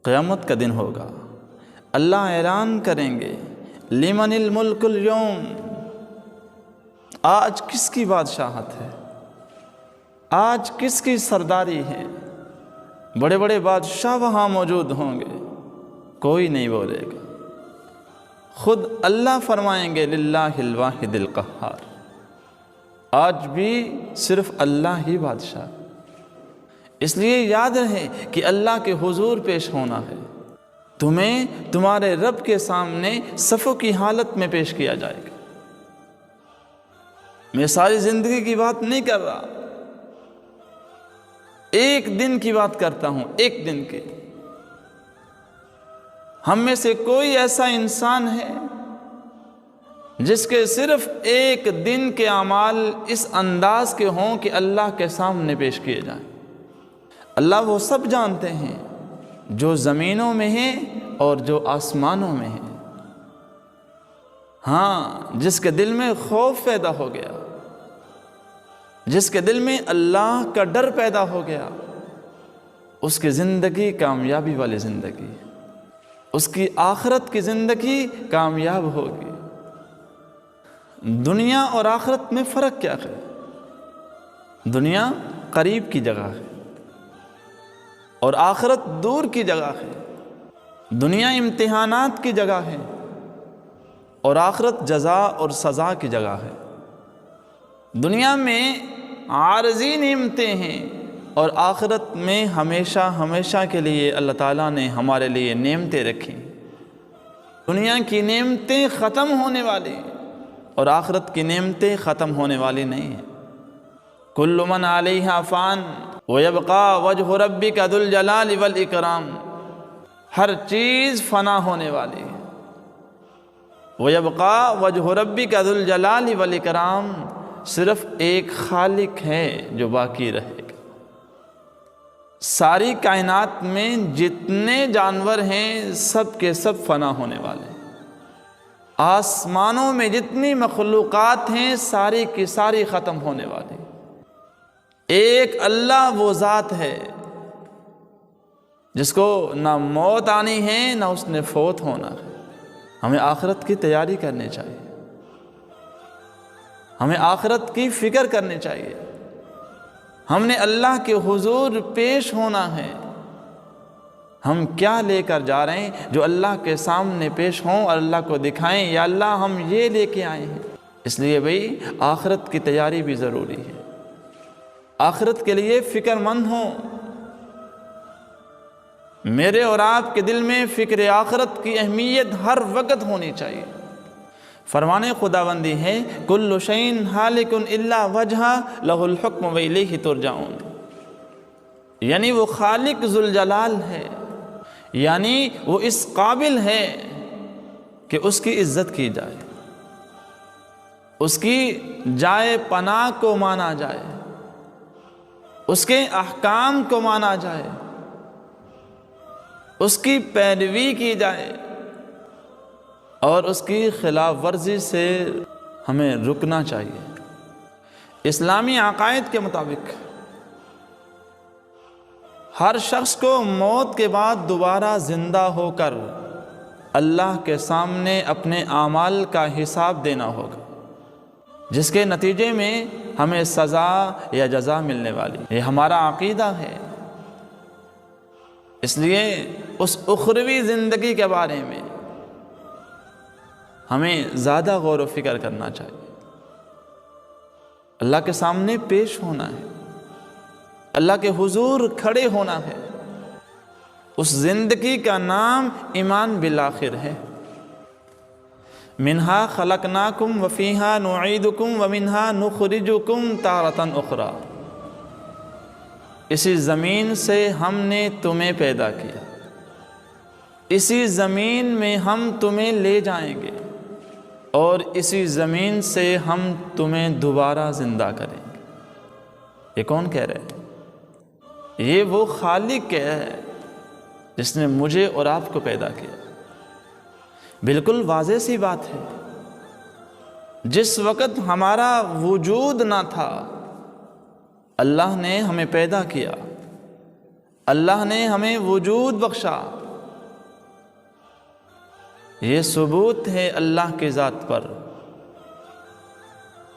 قیامت کا دن ہوگا، اللہ اعلان کریں گے لمن الملک اليوم، آج کس کی بادشاہت ہے، آج کس کی سرداری ہے۔ بڑے بڑے بادشاہ وہاں موجود ہوں گے، کوئی نہیں بولے گا، خود اللہ فرمائیں گے للہ الواحد القہار، آج بھی صرف اللہ ہی بادشاہ۔ اس لیے یاد رہے کہ اللہ کے حضور پیش ہونا ہے، تمہیں تمہارے رب کے سامنے صفوں کی حالت میں پیش کیا جائے گا۔ میں ساری زندگی کی بات نہیں کر رہا، ایک دن کی بات کرتا ہوں، ایک دن کی۔ ہم میں سے کوئی ایسا انسان ہے جس کے صرف ایک دن کے اعمال اس انداز کے ہوں کہ اللہ کے سامنے پیش کیے جائیں؟ اللہ وہ سب جانتے ہیں جو زمینوں میں ہیں اور جو آسمانوں میں ہیں۔ ہاں، جس کے دل میں خوف پیدا ہو گیا، جس کے دل میں اللہ کا ڈر پیدا ہو گیا، اس کی زندگی کامیابی والی زندگی، اس کی آخرت کی زندگی کامیاب ہوگی۔ دنیا اور آخرت میں فرق کیا ہے؟ دنیا قریب کی جگہ ہے اور آخرت دور کی جگہ ہے۔ دنیا امتحانات کی جگہ ہے اور آخرت جزا اور سزا کی جگہ ہے۔ دنیا میں عارضی نعمتیں ہیں اور آخرت میں ہمیشہ ہمیشہ کے لیے اللہ تعالیٰ نے ہمارے لیے نعمتیں رکھی۔ دنیا کی نعمتیں ختم ہونے والی ہیں اور آخرت کی نعمتیں ختم ہونے والی نہیں ہیں۔ کل من علیہا فان ویبقی وجہ ربک ذو الجلال والاکرام، ہر چیز فنا ہونے والی ہے۔ ویبقی وجہ ربک ذو الجلال والاکرام، صرف ایک خالق ہے جو باقی رہے گا۔ ساری کائنات میں جتنے جانور ہیں سب کے سب فنا ہونے والے ہیں۔ آسمانوں میں جتنی مخلوقات ہیں ساری کی ساری ختم ہونے والی۔ ایک اللہ وہ ذات ہے جس کو نہ موت آنی ہے نہ اس نے فوت ہونا ہے۔ ہمیں آخرت کی تیاری کرنی چاہیے، ہمیں آخرت کی فکر کرنی چاہیے۔ ہم نے اللہ کے حضور پیش ہونا ہے، ہم کیا لے کر جا رہے ہیں جو اللہ کے سامنے پیش ہوں اور اللہ کو دکھائیں یا اللہ ہم یہ لے کے آئے ہیں۔ اس لیے بھئی آخرت کی تیاری بھی ضروری ہے، آخرت کے لیے فکر مند ہوں۔ میرے اور آپ کے دل میں فکر آخرت کی اہمیت ہر وقت ہونی چاہیے۔ فرمان خداوندی ہے کل شیء ہالک الا وجہہ لہ الحکم والیہ ترجعون، یعنی وہ خالق ذوالجلال ہے، یعنی وہ اس قابل ہے کہ اس کی عزت کی جائے، اس کی جائے پناہ کو مانا جائے، اس کے احکام کو مانا جائے، اس کی پیروی کی جائے اور اس کی خلاف ورزی سے ہمیں رکنا چاہیے۔ اسلامی عقائد کے مطابق ہر شخص کو موت کے بعد دوبارہ زندہ ہو کر اللہ کے سامنے اپنے اعمال کا حساب دینا ہوگا، جس کے نتیجے میں ہمیں سزا یا جزا ملنے والی۔ یہ ہمارا عقیدہ ہے۔ اس لیے اس اخروی زندگی کے بارے میں ہمیں زیادہ غور و فکر کرنا چاہیے۔ اللہ کے سامنے پیش ہونا ہے، اللہ کے حضور کھڑے ہونا ہے۔ اس زندگی کا نام ایمان بالآخر ہے۔ منہا خلقناکم وفیہا نعیدکم ومنہا نخرجکم تارۃ اخری، اسی زمین سے ہم نے تمہیں پیدا کیا، اسی زمین میں ہم تمہیں لے جائیں گے اور اسی زمین سے ہم تمہیں دوبارہ زندہ کریں گے۔ یہ کون کہہ رہے ہیں؟ یہ وہ خالق ہے جس نے مجھے اور آپ کو پیدا کیا۔ بالکل واضح سی بات ہے، جس وقت ہمارا وجود نہ تھا اللہ نے ہمیں پیدا کیا، اللہ نے ہمیں وجود بخشا، یہ ثبوت ہے اللہ کی ذات پر۔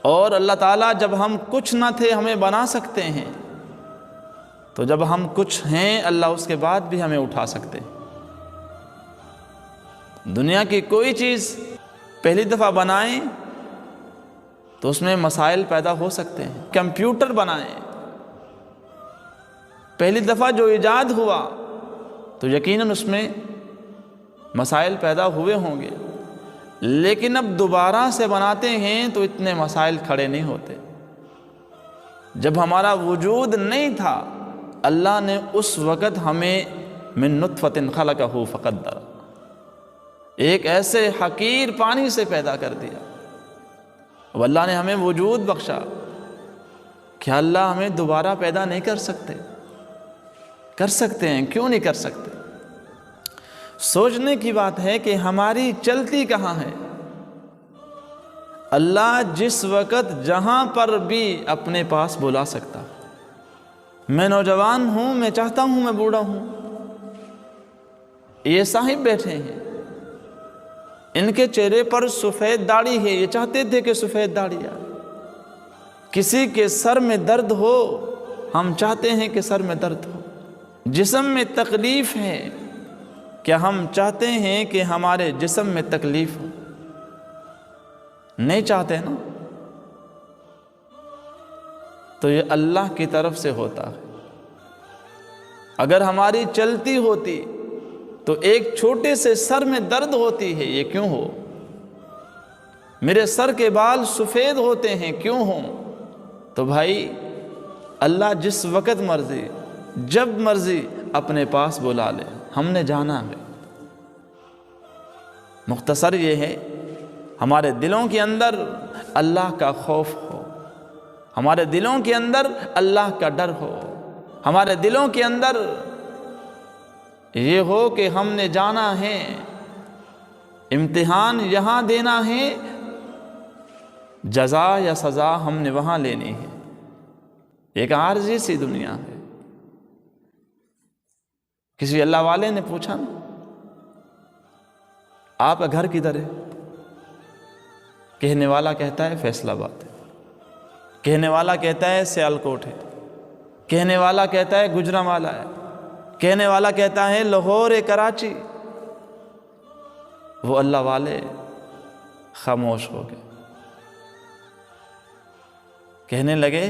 اور اللہ تعالیٰ جب ہم کچھ نہ تھے ہمیں بنا سکتے ہیں، تو جب ہم کچھ ہیں اللہ اس کے بعد بھی ہمیں اٹھا سکتے ہیں۔ دنیا کی کوئی چیز پہلی دفعہ بنائیں تو اس میں مسائل پیدا ہو سکتے ہیں۔ کمپیوٹر بنائیں، پہلی دفعہ جو ایجاد ہوا تو یقیناً اس میں مسائل پیدا ہوئے ہوں گے، لیکن اب دوبارہ سے بناتے ہیں تو اتنے مسائل کھڑے نہیں ہوتے۔ جب ہمارا وجود نہیں تھا اللہ نے اس وقت ہمیں من نطفۃ خلقہ فقدر، ایک ایسے حقیر پانی سے پیدا کر دیا۔ اب اللہ نے ہمیں وجود بخشا، کیا اللہ ہمیں دوبارہ پیدا نہیں کر سکتے؟ کر سکتے ہیں، کیوں نہیں کر سکتے؟ سوچنے کی بات ہے کہ ہماری چلتی کہاں ہے۔ اللہ جس وقت جہاں پر بھی اپنے پاس بلا سکتا۔ میں نوجوان ہوں، میں چاہتا ہوں میں بوڑھا ہوں، یہ صاحب بیٹھے ہیں، ان کے چہرے پر سفید داڑھی ہے، یہ چاہتے تھے کہ سفید داڑھی آئے۔ کسی کے سر میں درد ہو، ہم چاہتے ہیں کہ سر میں درد ہو۔ جسم میں تکلیف ہے، کیا ہم چاہتے ہیں کہ ہمارے جسم میں تکلیف ہو؟ نہیں چاہتے نا۔ تو یہ اللہ کی طرف سے ہوتا ہے۔ اگر ہماری چلتی ہوتی تو ایک چھوٹے سے سر میں درد ہوتی ہے، یہ کیوں ہو؟ میرے سر کے بال سفید ہوتے ہیں، کیوں ہوں؟ تو بھائی اللہ جس وقت مرضی جب مرضی اپنے پاس بلا لے، ہم نے جانا ہے۔ مختصر یہ ہے ہمارے دلوں کے اندر اللہ کا خوف ہو، ہمارے دلوں کے اندر اللہ کا ڈر ہو، ہمارے دلوں کے اندر یہ ہو کہ ہم نے جانا ہے، امتحان یہاں دینا ہے، جزا یا سزا ہم نے وہاں لینی ہے۔ ایک عارضی سی دنیا ہے۔ کسی اللہ والے نے پوچھا نا، آپ کا گھر کدھر ہے؟ کہنے والا کہتا ہے فیصل آباد ہے، کہنے والا کہتا ہے سیالکوٹ ہے، کہنے والا کہتا ہے گجرانوالہ ہے، کہنے والا کہتا ہے لاہور ہے، کراچی۔ وہ اللہ والے خاموش ہو گئے، کہنے لگے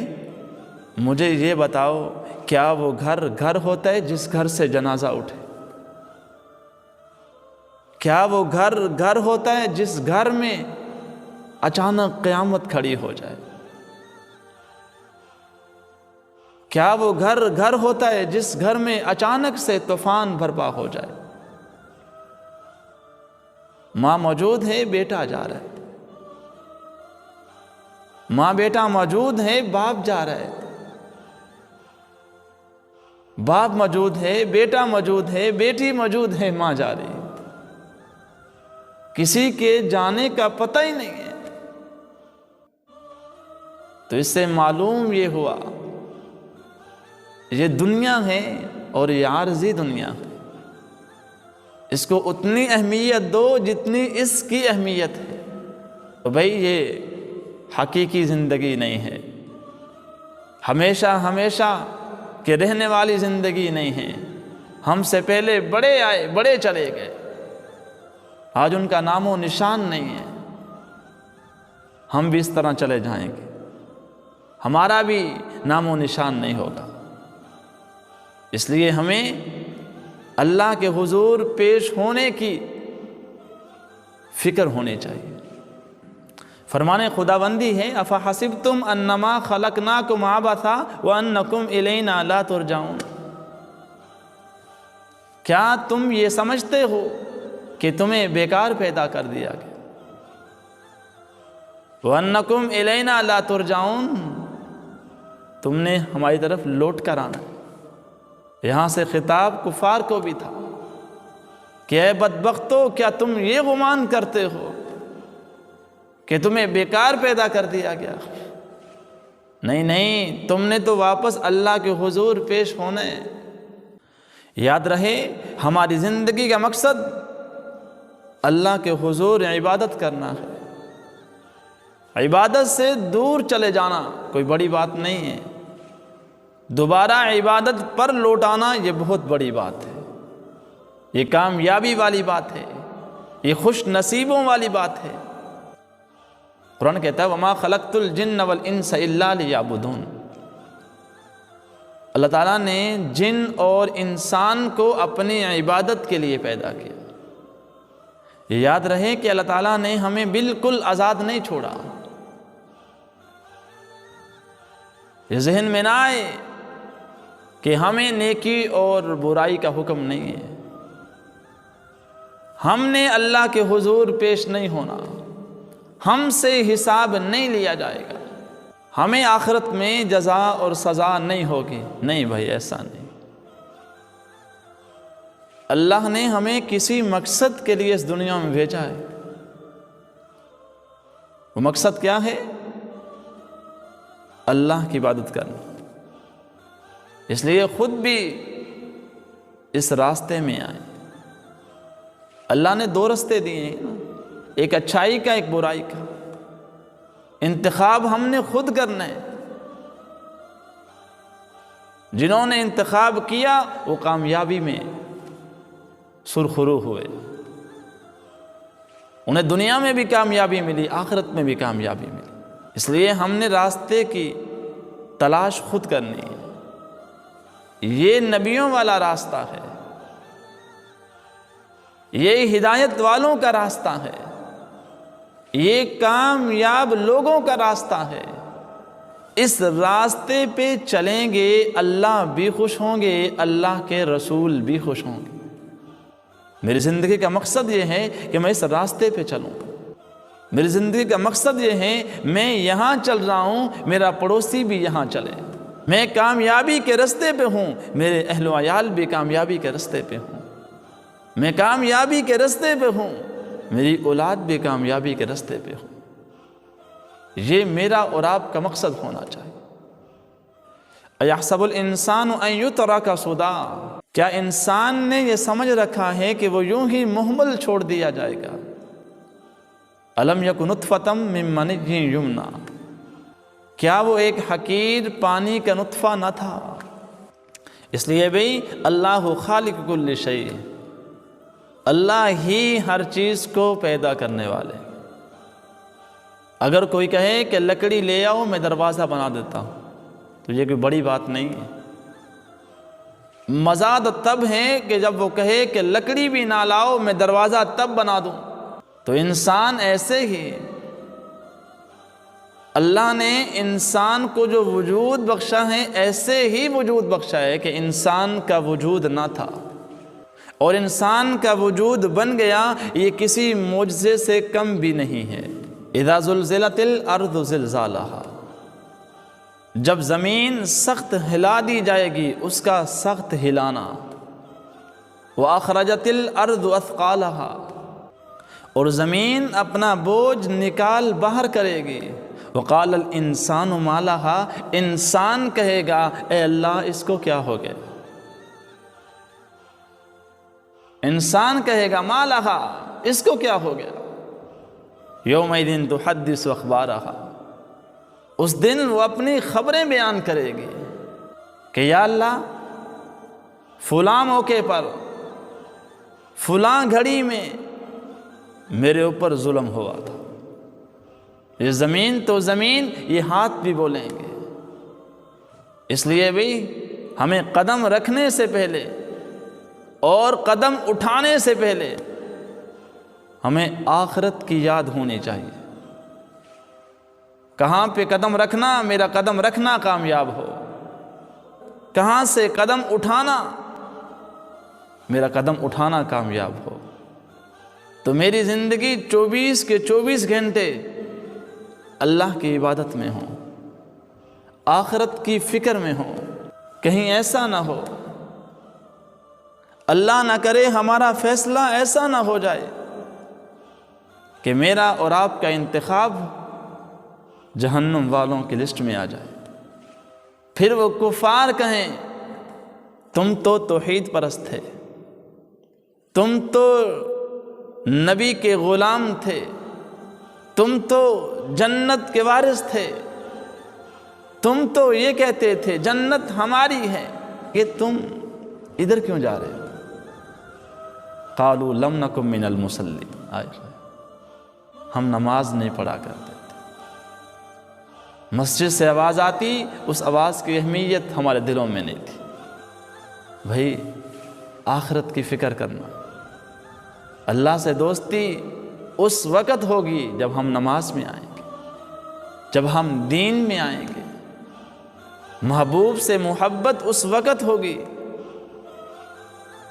مجھے یہ بتاؤ کیا وہ گھر ہوتا ہے جس گھر سے جنازہ اٹھے؟ کیا وہ گھر ہوتا ہے جس گھر میں اچانک قیامت کھڑی ہو جائے؟ کیا وہ گھر ہوتا ہے جس گھر میں اچانک سے طوفان برپا ہو جائے؟ ماں موجود ہے، بیٹا جا رہا ہے، ماں بیٹا موجود ہے، باپ جا رہا ہے، باپ موجود ہے، بیٹا موجود ہے، بیٹی موجود ہے، ماں جا رہی ہے۔ کسی کے جانے کا پتہ ہی نہیں ہے۔ تو اس سے معلوم یہ ہوا یہ دنیا ہے اور یہ عارضی دنیا ہے، اس کو اتنی اہمیت دو جتنی اس کی اہمیت ہے۔ تو بھائی یہ حقیقی زندگی نہیں ہے، ہمیشہ کہ رہنے والی زندگی نہیں ہے۔ ہم سے پہلے بڑے آئے، بڑے چلے گئے، آج ان کا نام و نشان نہیں ہے۔ ہم بھی اس طرح چلے جائیں گے، ہمارا بھی نام و نشان نہیں ہوگا۔ اس لیے ہمیں اللہ کے حضور پیش ہونے کی فکر ہونی چاہیے۔ فرمان خداوندی ہے افحسبتم انما خلقناکم عبثا وانکم الینا لا ترجعون۔ کیا تم یہ سمجھتے ہو کہ تمہیں بیکار پیدا کر دیا گیا؟ وانکم الینا لا ترجعون، تم نے ہماری طرف لوٹ کر آنا۔ یہاں سے خطاب کفار کو بھی تھا کہ اے بدبختو، کیا تم یہ گمان کرتے ہو کہ تمہیں بیکار پیدا کر دیا گیا؟ نہیں، تم نے تو واپس اللہ کے حضور پیش ہونا ہے۔ یاد رہے ہماری زندگی کا مقصد اللہ کے حضور عبادت کرنا ہے، عبادت سے دور چلے جانا کوئی بڑی بات نہیں ہے، دوبارہ عبادت پر لوٹانا یہ بہت بڑی بات ہے، یہ کامیابی والی بات ہے، یہ خوش نصیبوں والی بات ہے۔ قرآن کہتا ہے وَمَا خَلَقْتُ الْجِنَّ وَالْإِنسَ إِلَّا لِيَعْبُدُونَ، اللہ تعالیٰ نے جن اور انسان کو اپنی عبادت کے لیے پیدا کیا۔ یہ یاد رہے کہ اللہ تعالیٰ نے ہمیں بالکل آزاد نہیں چھوڑا۔ یہ ذہن میں نہ آئے کہ ہمیں نیکی اور برائی کا حکم نہیں ہے، ہم نے اللہ کے حضور پیش نہیں ہونا، ہم سے حساب نہیں لیا جائے گا، ہمیں آخرت میں جزا اور سزا نہیں ہوگی۔ نہیں بھائی، ایسا نہیں۔ اللہ نے ہمیں کسی مقصد کے لیے اس دنیا میں بھیجا ہے۔ وہ مقصد کیا ہے؟ اللہ کی عبادت کرنا۔ اس لیے خود بھی اس راستے میں آئے۔ اللہ نے دو راستے دیے ہیں، ایک اچھائی کا، ایک برائی کا۔ انتخاب ہم نے خود کرنا ہے۔ جنہوں نے انتخاب کیا وہ کامیابی میں سرخرو ہوئے، انہیں دنیا میں بھی کامیابی ملی، آخرت میں بھی کامیابی ملی۔ اس لیے ہم نے راستے کی تلاش خود کرنی ہے۔ یہ نبیوں والا راستہ ہے، یہ ہدایت والوں کا راستہ ہے، یہ کامیاب لوگوں کا راستہ ہے۔ اس راستے پہ چلیں گے، اللہ بھی خوش ہوں گے، اللہ کے رسول بھی خوش ہوں گے۔ میری زندگی کا مقصد یہ ہے کہ میں اس راستے پہ چلوں۔ میری زندگی کا مقصد یہ ہے میں یہاں چل رہا ہوں، میرا پڑوسی بھی یہاں چلے۔ میں کامیابی کے راستے پہ ہوں، میرے اہل و عیال بھی کامیابی کے راستے پہ ہوں۔ میں کامیابی کے راستے پہ ہوں، میری اولاد بھی کامیابی کے راستے پہ ہوں۔ یہ میرا اور آپ کا مقصد ہونا چاہیے۔ اَيَحْسَبُ الْإِنسَانُ أَن يُتْرَكَ سُدًى، کیا انسان نے یہ سمجھ رکھا ہے کہ وہ یوں ہی مہمل چھوڑ دیا جائے گا؟ أَلَمْ يَكُ نُطْفَةً مِّن مَّنِيٍّ يُمْنَىٰ، کیا وہ ایک حقیر پانی کا نطفہ نہ تھا؟ اس لیے بھئی اللہ خالق کل شیء، اللہ ہی ہر چیز کو پیدا کرنے والے۔ اگر کوئی کہے کہ لکڑی لے آؤ میں دروازہ بنا دیتا ہوں تو یہ کوئی بڑی بات نہیں ہے۔ مزاد تب ہے کہ جب وہ کہے کہ لکڑی بھی نہ لاؤ میں دروازہ تب بنا دوں۔ تو انسان ایسے ہی، اللہ نے انسان کو جو وجود بخشا ہے ایسے ہی وجود بخشا ہے کہ انسان کا وجود نہ تھا اور انسان کا وجود بن گیا۔ یہ کسی معجزے سے کم بھی نہیں ہے۔ اذا زلزلت الارض زلزالہا، جب زمین سخت ہلا دی جائے گی، اس کا سخت ہلانا۔ واخرجت الارض اثقالہا، اور زمین اپنا بوجھ نکال باہر کرے گی۔ وقال الانسان ما لہا، انسان کہے گا اے اللہ اس کو کیا ہو گیا؟ انسان کہے گا ما لہا، اس کو کیا ہو گیا؟ یومئذ تحدث اخبارہا، اس دن وہ اپنی خبریں بیان کرے گی کہ یا اللہ فلاں موقع پر فلاں گھڑی میں میرے اوپر ظلم ہوا تھا۔ یہ زمین تو زمین، یہ ہاتھ بھی بولیں گے۔ اس لیے بھی ہمیں قدم رکھنے سے پہلے اور قدم اٹھانے سے پہلے ہمیں آخرت کی یاد ہونی چاہیے۔ کہاں پہ قدم رکھنا؟ میرا قدم رکھنا کامیاب ہو۔ کہاں سے قدم اٹھانا؟ میرا قدم اٹھانا کامیاب ہو۔ تو میری زندگی 24 کے 24 گھنٹے اللہ کی عبادت میں ہوں، آخرت کی فکر میں ہوں۔ کہیں ایسا نہ ہو، اللہ نہ کرے ہمارا فیصلہ ایسا نہ ہو جائے کہ میرا اور آپ کا انتخاب جہنم والوں کی لسٹ میں آ جائے۔ پھر وہ کفار کہیں تم تو توحید پرست تھے، تم تو نبی کے غلام تھے، تم تو جنت کے وارث تھے، تم تو یہ کہتے تھے جنت ہماری ہے، کہ تم ادھر کیوں جا رہے ہو؟ قالوا لم نکن من المصلین، ہم نماز نہیں پڑھا کرتے تھے۔ مسجد سے آواز آتی، اس آواز کی اہمیت ہمارے دلوں میں نہیں تھی۔ بھائی آخرت کی فکر کرنا، اللہ سے دوستی اس وقت ہوگی جب ہم نماز میں آئیں گے، جب ہم دین میں آئیں گے۔ محبوب سے محبت اس وقت ہوگی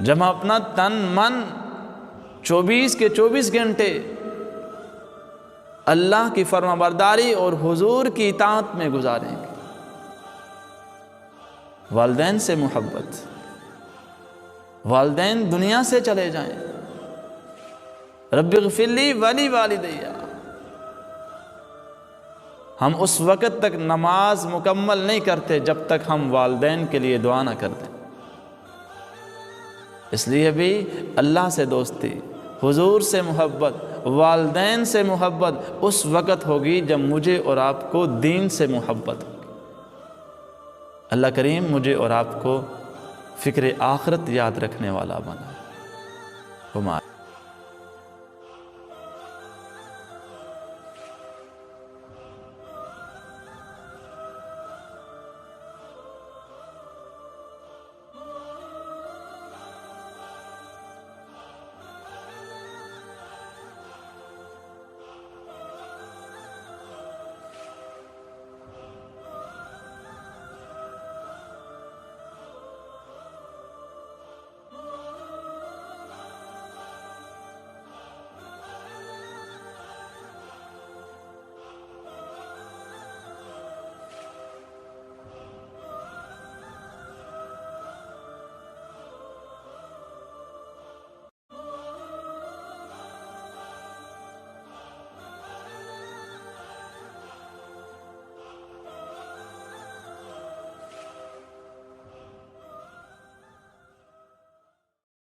جب ہم اپنا تن من 24 کے 24 گھنٹے اللہ کی فرما برداری اور حضور کی اطاعت میں گزاریں گے۔ والدین سے محبت، والدین دنیا سے چلے جائیں، رب اغفر لی ولی والدی، ہم اس وقت تک نماز مکمل نہیں کرتے جب تک ہم والدین کے لیے دعا نہ کرتے۔ اس لیے بھی اللہ سے دوستی، حضور سے محبت، والدین سے محبت اس وقت ہوگی جب مجھے اور آپ کو دین سے محبت ہوگی۔ اللہ کریم مجھے اور آپ کو فکر آخرت یاد رکھنے والا بنا۔